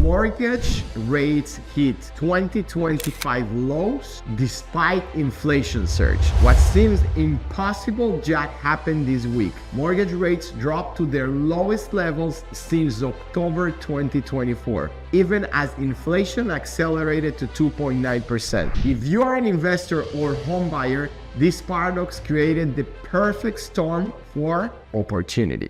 Mortgage rates hit 2025 lows despite inflation surge. What seems impossible just happened this week. Mortgage rates dropped to their lowest levels since October 2024, even as inflation accelerated to 2.9%. If you are an investor or home buyer, this paradox created the perfect storm for opportunity.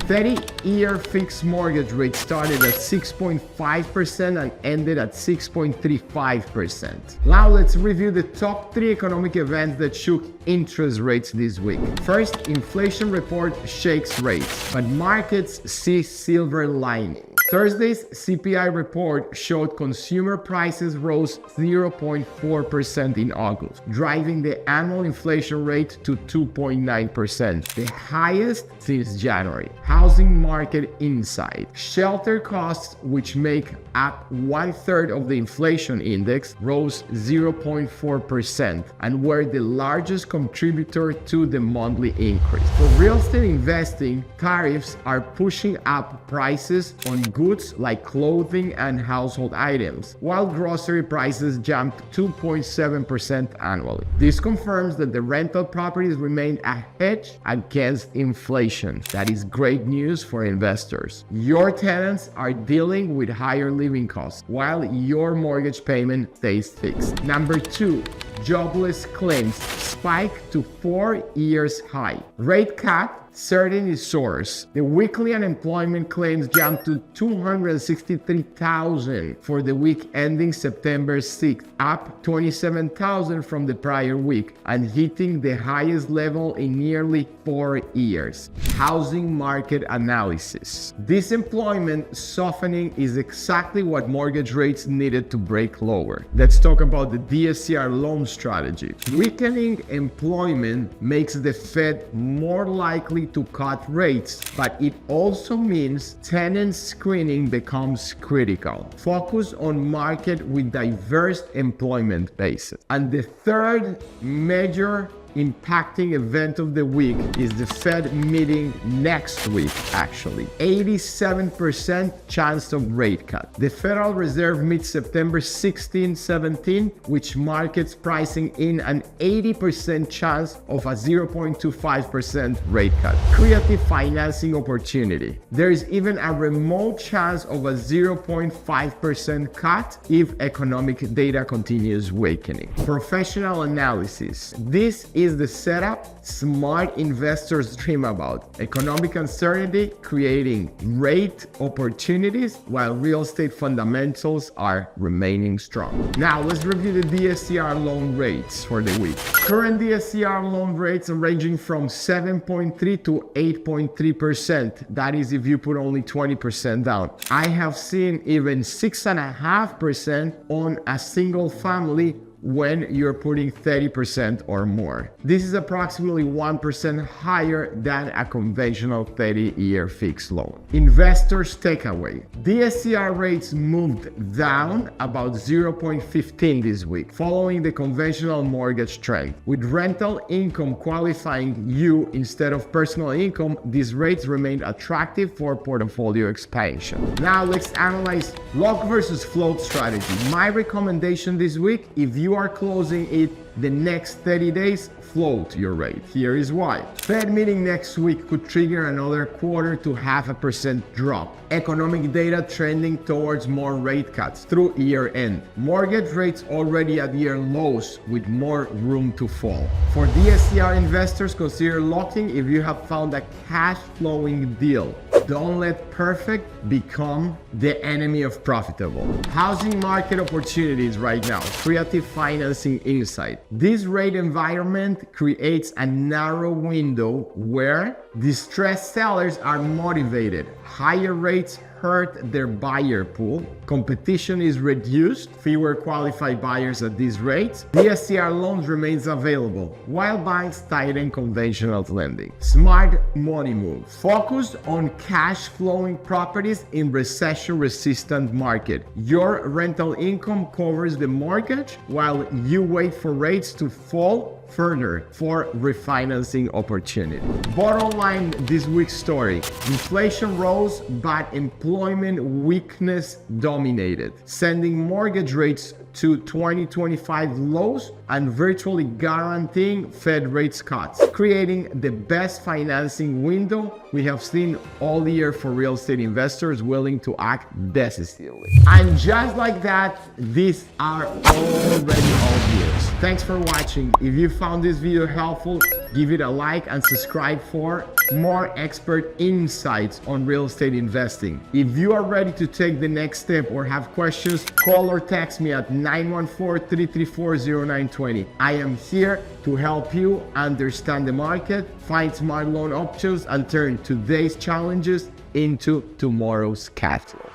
30-year fixed mortgage rate started at 6.5% and ended at 6.35%. Now let's review the top 3 economic events that shook interest rates this week. First, inflation report shakes rates, but markets see silver lining. Thursday's CPI report showed consumer prices rose 0.4% in August, driving the annual inflation rate to 2.9%, the highest since January. Housing market insight. Shelter costs, which make up 1/3 of the inflation index, rose 0.4% and were the largest contributor to the monthly increase. For real estate investing, tariffs are pushing up prices on goods like clothing and household items, while grocery prices jumped 2.7% annually. This confirms that the rental properties remain a hedge against inflation. That is great news for investors. Your tenants are dealing with higher living costs, while your mortgage payment stays fixed. Number 2, jobless claims spiked to 4 years high. Rate cut certainty soars. The weekly unemployment claims jumped to 263,000 for the week ending September 6th, up 27,000 from the prior week and hitting the highest level in nearly 4 years. Housing market analysis. This employment softening is exactly what mortgage rates needed to break lower. Let's talk about the DSCR loan strategy. Weakening employment makes the Fed more likely to cut rates, but it also means tenant screening becomes critical. Focus on market with diverse employment bases. And the third major impacting event of the week is the Fed meeting next week, actually. 87% chance of rate cut. The Federal Reserve meets September 16-17, which markets pricing in an 80% chance of a 0.25% rate cut. Creative financing opportunity. There is even a remote chance of a 0.5% cut if economic data continues weakening. Professional analysis. This is the setup smart investors dream about. Economic uncertainty creating rate opportunities while real estate fundamentals are remaining strong. Now let's review the DSCR loan rates for the week. Current DSCR loan rates are ranging from 7.3 to 8.3%. That is if you put only 20% down. I have seen even 6.5% on a single family when you're putting 30% or more. This is approximately 1% higher than a conventional 30-year fixed loan. Investors takeaway. DSCR rates moved down about 0.15 this week, following the conventional mortgage trend. With rental income qualifying you instead of personal income, these rates remain attractive for portfolio expansion. Now let's analyze lock versus float strategy. My recommendation this week, if you are closing it the next 30 days, float your rate. Here is why. Fed meeting next week could trigger another 1/4 to 0.5% drop. Economic data trending towards more rate cuts through year end. Mortgage rates already at year lows with more room to fall. For DSCR investors, consider locking if you have found a cash flowing deal. Don't let perfect become the enemy of profitable. Housing market opportunities right now. Creative financing insight. This rate environment creates a narrow window where distressed sellers are motivated. Higher rates hurt their buyer pool. Competition is reduced, fewer qualified buyers at these rates. DSCR loans remains available, while banks tighten conventional lending. Smart money move. Focus on cash flowing properties in recession-resistant market. Your rental income covers the mortgage while you wait for rates to fall further for refinancing opportunity. Bottom line, this week's story: inflation rose, but employment weakness dominated, sending mortgage rates to 2025 lows and virtually guaranteeing Fed rates cuts, creating the best financing window we have seen all year for real estate investors willing to act decisively. And just like that, these are already all viewers. Thanks for watching. If you found this video helpful, give it a like and subscribe for more expert insights on real estate investing. If you are ready to take the next step or have questions, call or text me at 914-334-0920. I am here to help you understand the market, find smart loan options, and turn today's challenges into tomorrow's cash flow.